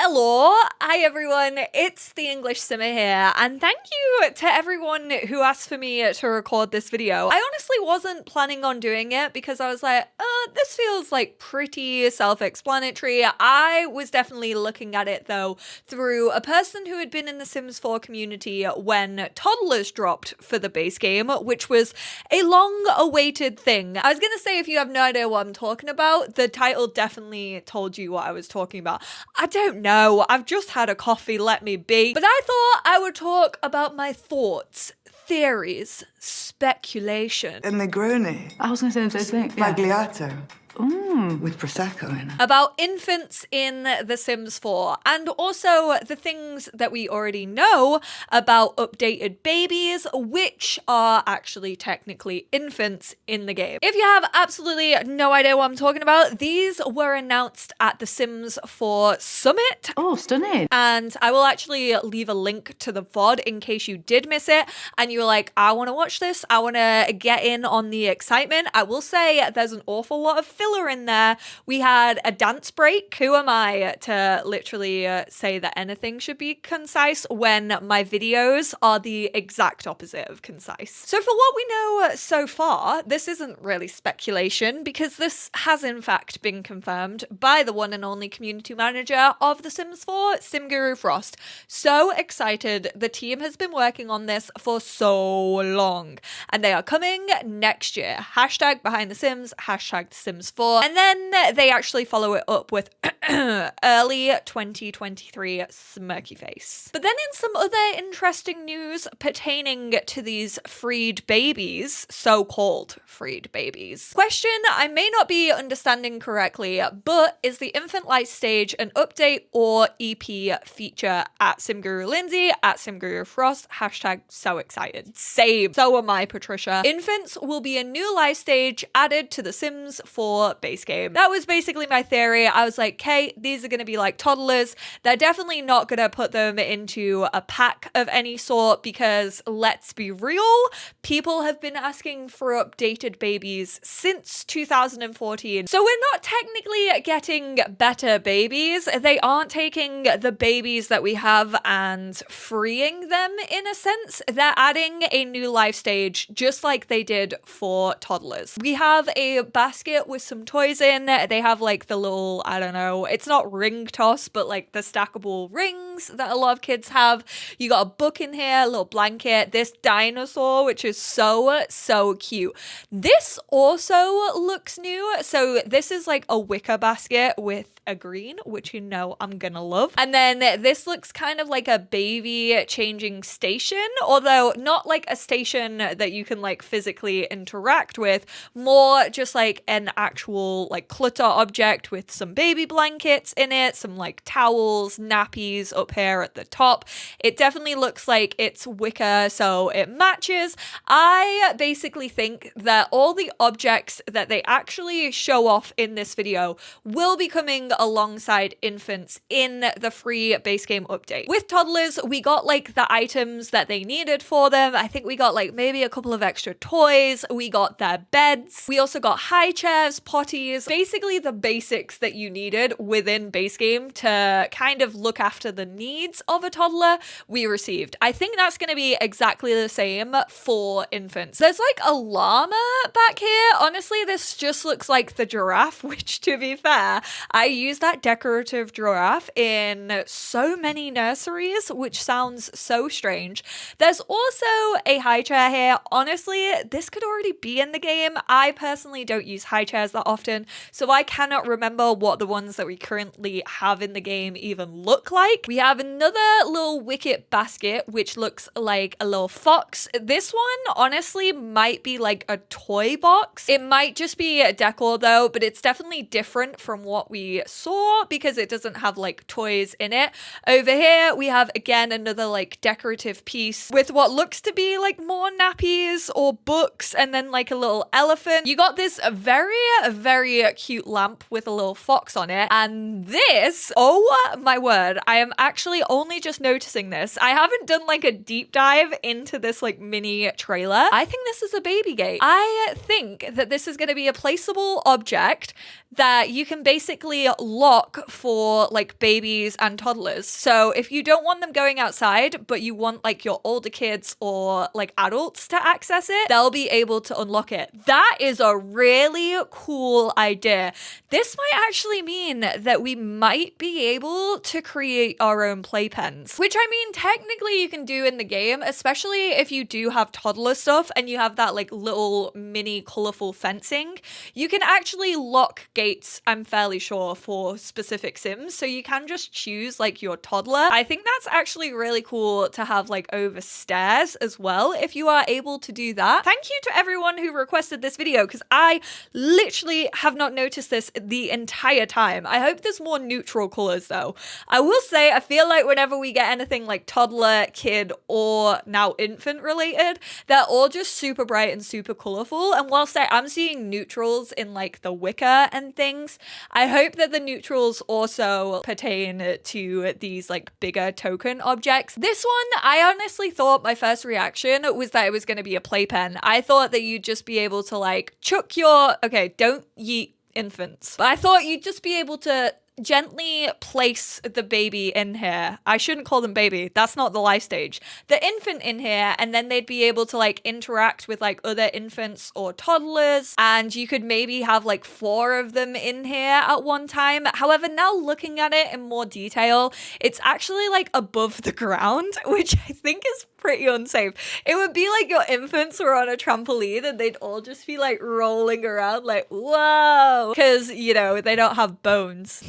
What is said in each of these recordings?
Hello, hi everyone, it's the English Simmer here, and thank you to everyone who asked for me to record this video. I honestly wasn't planning on doing it because I was like, this feels like pretty self-explanatory. I was definitely looking at it though through a person who had been in the Sims 4 community when Toddlers dropped for the base game, which was a long-awaited thing. I was gonna say, if you have no idea what I'm talking about, the title definitely told you what I was talking about. I don't know, I've just had a coffee, let me be. But I thought I would talk about my thoughts, theories, speculation. A Negroni. I was going to say the same thing. Magliato. With Prosecco in it. About infants in The Sims 4, and also the things that we already know about updated babies, which are actually technically infants in the game. If you have absolutely no idea what I'm talking about, these were announced at the Sims 4 Summit. Oh, stunning. And I will actually leave a link to the VOD in case you did miss it and you were like, I want to watch this, I want to get in on the excitement. I will say there's an awful lot of filler in there. We had a dance break. Who am I to literally say that anything should be concise when my videos are the exact opposite of concise? So for what we know so far, this isn't really speculation because this has in fact been confirmed by the one and only community manager of The Sims 4, Simguru Frost. So excited. The team has been working on this for so long and they are coming next year. Hashtag behind the Sims, hashtag The Sims 4. And then they actually follow it up with early 2023 smirky face. But then in some other interesting news pertaining to these freed babies, so-called freed babies. Question I may not be understanding correctly, but is the infant life stage an update or EP feature at Simguru Lindsay, at Simguru Frost, hashtag so excited. Same. So am I, Patricia. Infants will be a new life stage added to the Sims 4 base game. That was basically my theory. I was like, okay, these are going to be like toddlers. They're definitely not going to put them into a pack of any sort because let's be real, people have been asking for updated babies since 2014. So we're not technically getting better babies. They aren't taking the babies that we have and freeing them in a sense. They're adding a new life stage just like they did for toddlers. We have a basket with some toys in. They have like the little, I don't know, it's not ring toss, but like the stackable rings that a lot of kids have. You got a book in here, a little blanket, this dinosaur, which is so cute. This also looks new. So this is like a wicker basket with a green, which you know I'm gonna love. And then this looks kind of like a baby changing station, although not like a station that you can like physically interact with, more just like an actual like clutter object with some baby blankets in it, some like towels, nappies up here at the top. It definitely looks like it's wicker, so it matches. I basically think that all the objects that they actually show off in this video will be coming alongside infants in the free base game update. With toddlers, we got like the items that they needed for them. I think we got like maybe a couple of extra toys. We got their beds. We also got high chairs, potties, basically the basics that you needed within base game to kind of look after the needs of a toddler we received. I think that's going to be exactly the same for infants. There's like a llama back here. Honestly, this just looks like the giraffe, which to be fair, I use that decorative giraffe in so many nurseries, which sounds so strange. There's also a high chair here. Honestly, this could already be in the game. I personally don't use high chairs that often, so I cannot remember what the ones that we currently have in the game even look like. We have another little wicket basket, which looks like a little fox. This one honestly might be like a toy box. It might just be a decor though, but it's definitely different from what we saw because it doesn't have like toys in it. Over here we have again another like decorative piece with what looks to be like more nappies or books and then like a little elephant. You got this very cute lamp with a little fox on it, and this, oh my word, I am actually only just noticing this. I haven't done like a deep dive into this like mini trailer. I think this is a baby gate. I think that this is going to be a placeable object that you can basically lock for like babies and toddlers. So if you don't want them going outside, but you want like your older kids or like adults to access it, they'll be able to unlock it. That is a really cool idea. This might actually mean that we might be able to create our own playpens, which I mean, technically you can do in the game, especially if you do have toddler stuff and you have that like little mini colorful fencing. You can actually lock gates, I'm fairly sure, for specific Sims. So you can just choose like your toddler. I think that's actually really cool to have like over stairs as well, if you are able to do that. Thank you to everyone who requested this video, because I literally have not noticed this the entire time. I hope there's more neutral colors though. I will say, I feel like whenever we get anything like toddler, kid, or now infant related, they're all just super bright and super colorful. And whilst I am seeing neutrals in like the wicker and things, I hope that the neutrals also pertain to these like bigger token objects. This one, I honestly thought my first reaction was that it was going to be a playpen. I thought that you'd just be able to like chuck your, okay, don't yeet infants, but I thought you'd just be able to gently place the baby in here. I shouldn't call them baby. That's not the life stage. The infant in here, and then they'd be able to like interact with like other infants or toddlers, and you could maybe have like 4 of them in here at one time. However, now looking at it in more detail, it's actually like above the ground, which I think is pretty unsafe. It would be like your infants were on a trampoline and they'd all just be like rolling around like, whoa, because, you know, they don't have bones.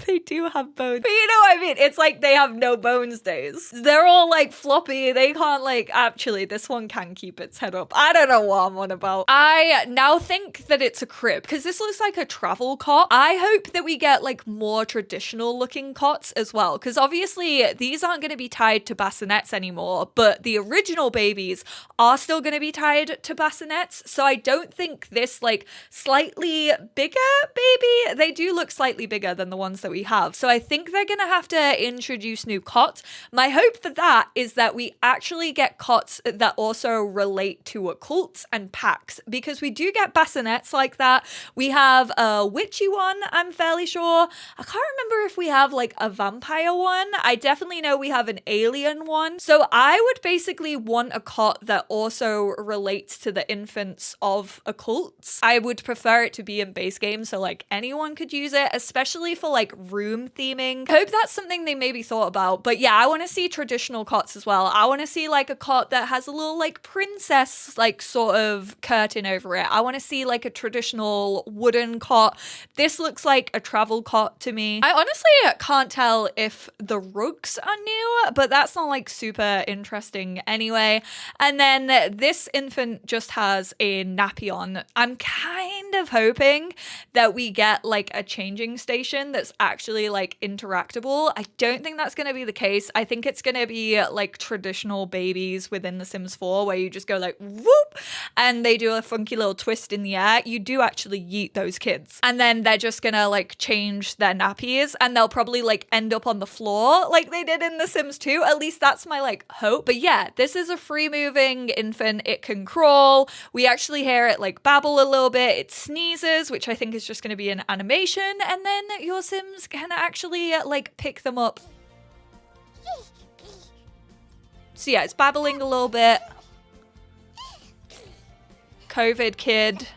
They do have bones. But you know what I mean? It's like they have no bones days. They're all like floppy. They can't like, actually, this one can keep its head up. I don't know what I'm on about. I now think that it's a crib because this looks like a travel cot. I hope that we get like more traditional looking cots as well, because obviously these aren't going to be tied to bassinets anymore, but the original babies are still going to be tied to bassinets. So I don't think this like slightly bigger baby, they do look slightly bigger than the ones that we have. So I think they're going to have to introduce new cots. My hope for that is that we actually get cots that also relate to occults and packs, because we do get bassinets like that. We have a witchy one, I'm fairly sure. I can't remember if we have like a vampire one. I definitely know we have an alien one. So I would basically want a cot that also relates to the infants of occults. I would prefer it to be in base game, so like anyone could use it, especially for like room theming. Hope that's something they maybe thought about. But yeah, I want to see traditional cots as well. I want to see like a cot that has a little like princess like sort of curtain over it. I want to see like a traditional wooden cot. This looks like a travel cot to me. I honestly can't tell if the rugs are new, but that's not like super interesting anyway. And then this infant just has a nappy on. I'm kind of hoping that we get like a changing station that's actually like interactable. I don't think that's going to be the case. I think it's going to be like traditional babies within The Sims 4 where you just go like whoop and they do a funky little twist in the air. You do actually yeet those kids, and then they're just gonna like change their nappies and they'll probably like end up on the floor like they did in The Sims 2. At least that's my like hope. But yeah, this is a free moving infant. It can crawl. We actually hear it like babble a little bit. It sneezes, which I think is just going to be an animation, and then your Sims can actually like pick them up. So yeah, it's babbling a little bit. COVID kid.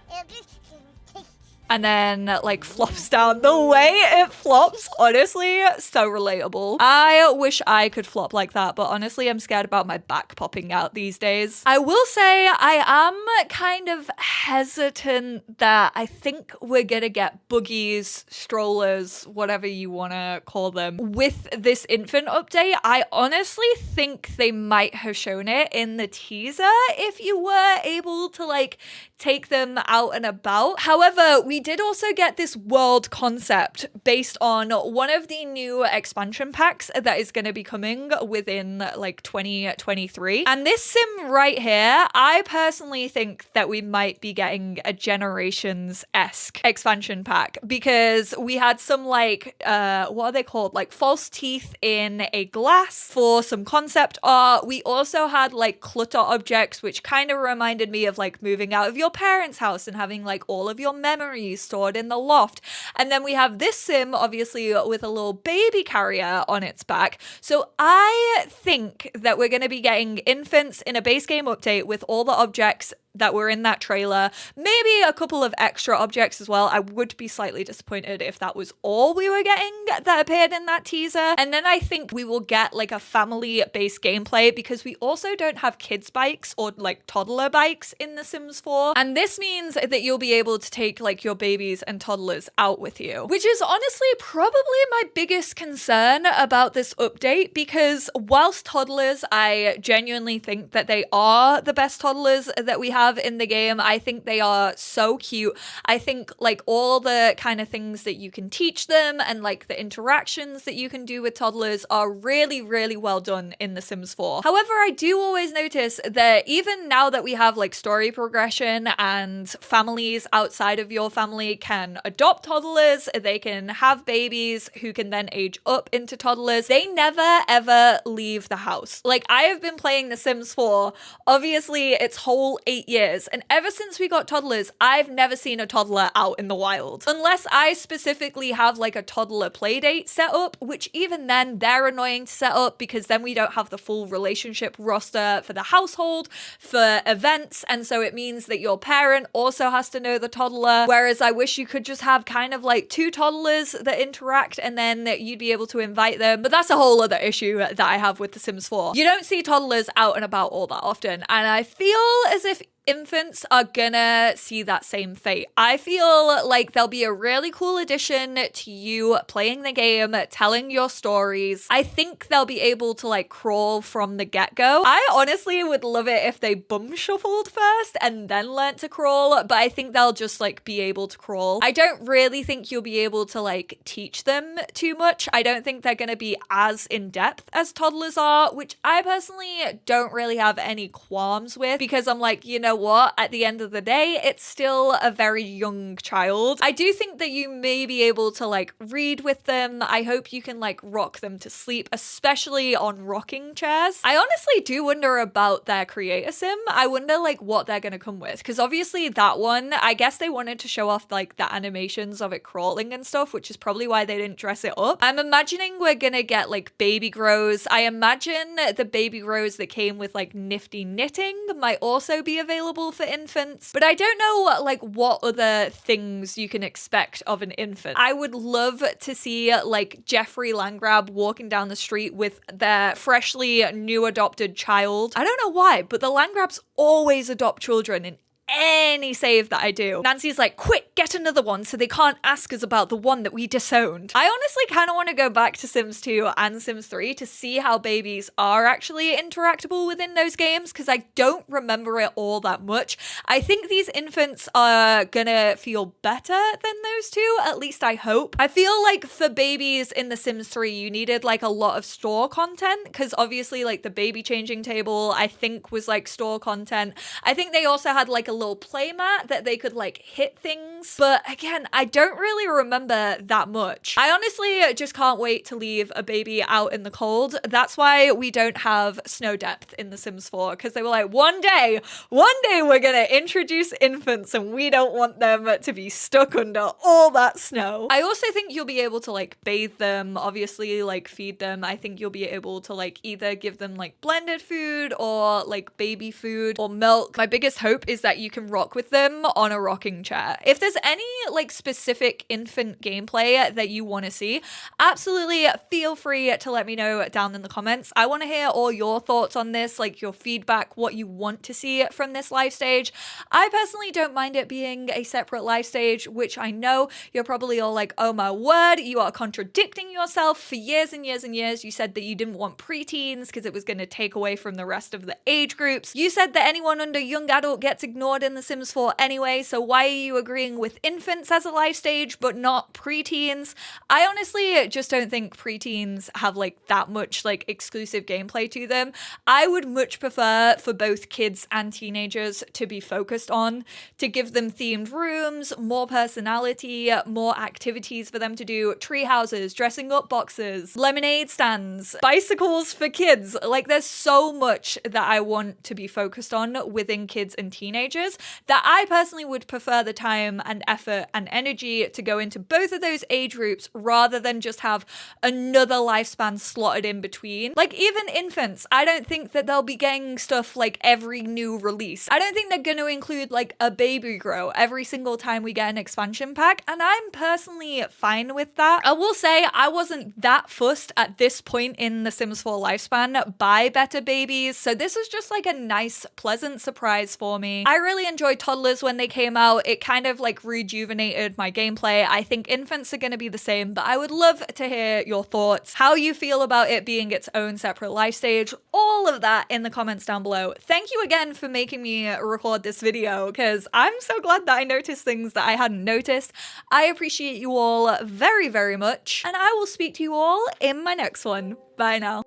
And then like flops down. The way it flops, honestly, so relatable. I wish I could flop like that, but honestly, I'm scared about my back popping out these days. I will say I am kind of hesitant that I think we're gonna get buggies, strollers, whatever you wanna call them, with this infant update. I honestly think they might have shown it in the teaser if you were able to like take them out and about. However, we did also get this world concept based on one of the new expansion packs that is going to be coming within like 2023. And this sim right here, I personally think that we might be getting a Generations-esque expansion pack, because we had some like, what are they called? Like false teeth in a glass for some concept art. We also had like clutter objects, which kind of reminded me of like moving out of your parents' house and having like all of your memories babies stored in the loft. And then we have this sim, obviously, with a little baby carrier on its back. So I think that we're going to be getting infants in a base game update with all the objects that were in that trailer, maybe a couple of extra objects as well. I would be slightly disappointed if that was all we were getting that appeared in that teaser. And then I think we will get like a family-based gameplay, because we also don't have kids bikes or like toddler bikes in The Sims 4. And this means that you'll be able to take like your babies and toddlers out with you, which is honestly probably my biggest concern about this update, because whilst toddlers, I genuinely think that they are the best toddlers that we have in the game. I think they are so cute. I think like all the kind of things that you can teach them and like the interactions that you can do with toddlers are really, really well done in The Sims 4. However, I do always notice that even now that we have like story progression and families outside of your family can adopt toddlers, they can have babies who can then age up into toddlers, they never ever leave the house. Like, I have been playing The Sims 4, obviously its whole 8 years, and ever since we got toddlers, I've never seen a toddler out in the wild. Unless I specifically have like a toddler playdate set up, which even then they're annoying to set up, because then we don't have the full relationship roster for the household, for events, and so it means that your parent also has to know the toddler, whereas I wish you could just have kind of like 2 toddlers that interact and then you'd be able to invite them. But that's a whole other issue that I have with The Sims 4. You don't see toddlers out and about all that often, and I feel as if infants are gonna see that same fate. I feel like there'll be a really cool addition to you playing the game, telling your stories. I think they'll be able to like crawl from the get-go. I honestly would love it if they bum shuffled first and then learnt to crawl, but I think they'll just like be able to crawl. I don't really think you'll be able to like teach them too much. I don't think they're gonna be as in-depth as toddlers are, which I personally don't really have any qualms with, because I'm like, you know what, at the end of the day, it's still a very young child. I do think that you may be able to like read with them. I hope you can like rock them to sleep, especially on rocking chairs. I honestly do wonder about their creator sim. I wonder like what they're gonna come with, because obviously that one, I guess they wanted to show off like the animations of it crawling and stuff, which is probably why they didn't dress it up. I'm imagining we're gonna get like baby grows. I imagine the baby grows that came with like nifty knitting might also be available for infants, but I don't know like what other things you can expect of an infant. I would love to see like Jeffrey Landgrab walking down the street with their freshly new adopted child. I don't know why, but the Landgrabs always adopt children in any save that I do. Nancy's like, quick, get another one so they can't ask us about the one that we disowned. I honestly kind of want to go back to Sims 2 and Sims 3 to see how babies are actually interactable within those games, because I don't remember it all that much. I think these infants are gonna feel better than those two, at least I hope. I feel like for babies in The Sims 3, you needed like a lot of store content, because obviously like the baby changing table, I think was like store content. I think they also had like a little play mat that they could like hit things, but again, I don't really remember that much. I honestly just can't wait to leave a baby out in the cold. That's why we don't have snow depth in The Sims 4, because they were like, one day we're gonna introduce infants and we don't want them to be stuck under all that snow. I also think you'll be able to like bathe them, obviously like feed them. I think you'll be able to like either give them like blended food or like baby food or milk. My biggest hope is that you can rock with them on a rocking chair. If there's any like specific infant gameplay that you want to see, absolutely feel free to let me know down in the comments. I want to hear all your thoughts on this, like your feedback, what you want to see from this live stage. I personally don't mind it being a separate live stage, which I know you're probably all like, oh my word, you are contradicting yourself. For years and years and years, you said that you didn't want preteens because it was going to take away from the rest of the age groups. You said that anyone under young adult gets ignored in The Sims 4 anyway, so why are you agreeing with infants as a life stage but not preteens? I honestly just don't think preteens have like that much like exclusive gameplay to them. I would much prefer for both kids and teenagers to be focused on, to give them themed rooms, more personality, more activities for them to do, tree houses, dressing up boxes, lemonade stands, bicycles for kids. Like, there's so much that I want to be focused on within kids and teenagers. teenagers, that I personally would prefer the time and effort and energy to go into both of those age groups rather than just have another lifespan slotted in between. Like even infants, I don't think that they'll be getting stuff like every new release. I don't think they're going to include like a baby grow every single time we get an expansion pack, and I'm personally fine with that. I will say I wasn't that fussed at this point in the Sims 4 lifespan by better babies, so this was just like a nice, pleasant surprise for me. I really enjoyed toddlers when they came out. It kind of like rejuvenated my gameplay. I think infants are going to be the same, but I would love to hear your thoughts, how you feel about it being its own separate life stage, all of that in the comments down below. Thank you again for making me record this video, because I'm so glad that I noticed things that I hadn't noticed. I appreciate you all very, very much, and I will speak to you all in my next one. Bye now.